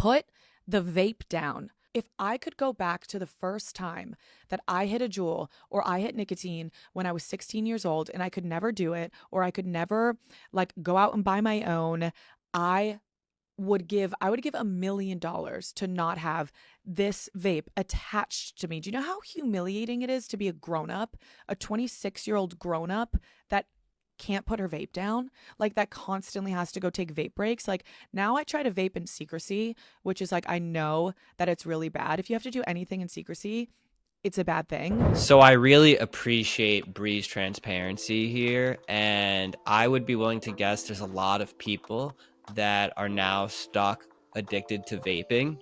put the vape down. If I could go back to the first time that I hit a Juul or I hit nicotine when I was 16 years old and I could never do it, or I could never like go out and buy my own, I would give $1 million to not have this vape attached to me. Do you know how humiliating it is to be a grown up, a 26-year-old grown up that can't put her vape down, like that constantly has to go take vape breaks? Like now I try to vape in secrecy, which is like, I know that it's really bad. If you have to do anything in secrecy, it's a bad thing. So I really appreciate Brie's transparency here, and I would be willing to guess there's a lot of people that are now stuck addicted to vaping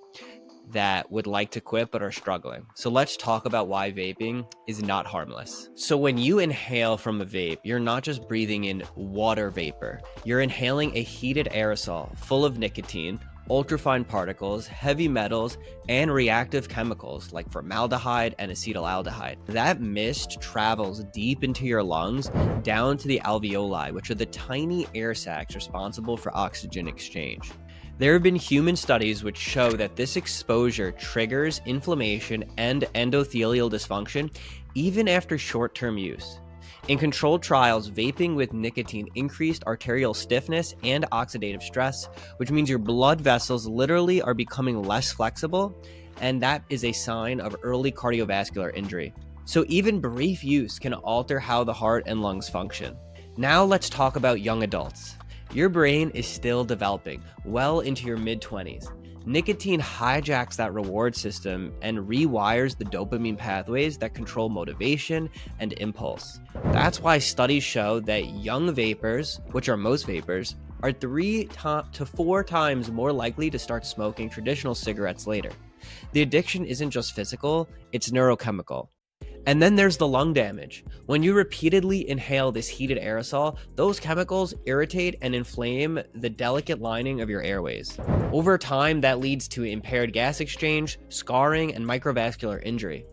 that would like to quit but are struggling. So let's talk about why vaping is not harmless. So when you inhale from a vape, you're not just breathing in water vapor. You're inhaling a heated aerosol full of nicotine, ultrafine particles, heavy metals, and reactive chemicals like formaldehyde and acetaldehyde. That mist travels deep into your lungs down to the alveoli, which are the tiny air sacs responsible for oxygen exchange. There have been human studies which show that this exposure triggers inflammation and endothelial dysfunction even after short-term use. In controlled trials, vaping with nicotine increased arterial stiffness and oxidative stress, which means your blood vessels literally are becoming less flexible, and that is a sign of early cardiovascular injury. So even brief use can alter how the heart and lungs function. Now let's talk about young adults. Your brain is still developing, well into your mid-20s. Nicotine hijacks that reward system and rewires the dopamine pathways that control motivation and impulse. That's why studies show that young vapors, which are most vapors, are 3 to 4 times more likely to start smoking traditional cigarettes later. The addiction isn't just physical, it's neurochemical. And then there's the lung damage. When you repeatedly inhale this heated aerosol, those chemicals irritate and inflame the delicate lining of your airways. Over time, that leads to impaired gas exchange, scarring, and microvascular injury.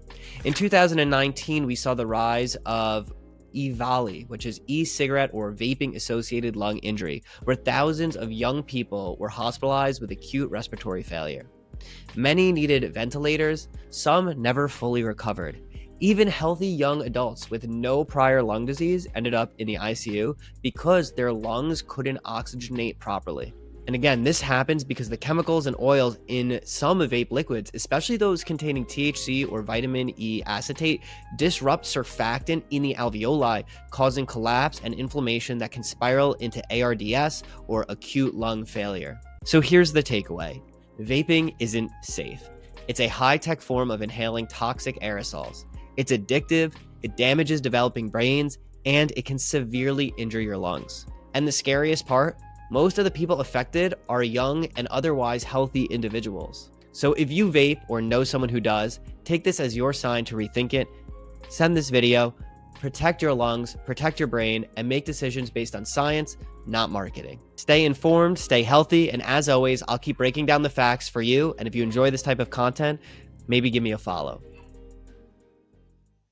In 2019, we saw the rise of EVALI, which is e-cigarette or vaping-associated lung injury, where thousands of young people were hospitalized with acute respiratory failure. Many needed ventilators, some never fully recovered. Even healthy young adults with no prior lung disease ended up in the ICU because their lungs couldn't oxygenate properly. And again, this happens because the chemicals and oils in some vape liquids, especially those containing THC or vitamin E acetate, disrupt surfactant in the alveoli, causing collapse and inflammation that can spiral into ARDS or acute lung failure. So here's the takeaway. Vaping isn't safe. It's a high-tech form of inhaling toxic aerosols. It's addictive, it damages developing brains, and it can severely injure your lungs. And the scariest part, most of the people affected are young and otherwise healthy individuals. So if you vape or know someone who does, take this as your sign to rethink it. Send this video, protect your lungs, protect your brain, and make decisions based on science, not marketing. Stay informed, stay healthy, and as always, I'll keep breaking down the facts for you. And if you enjoy this type of content, maybe give me a follow.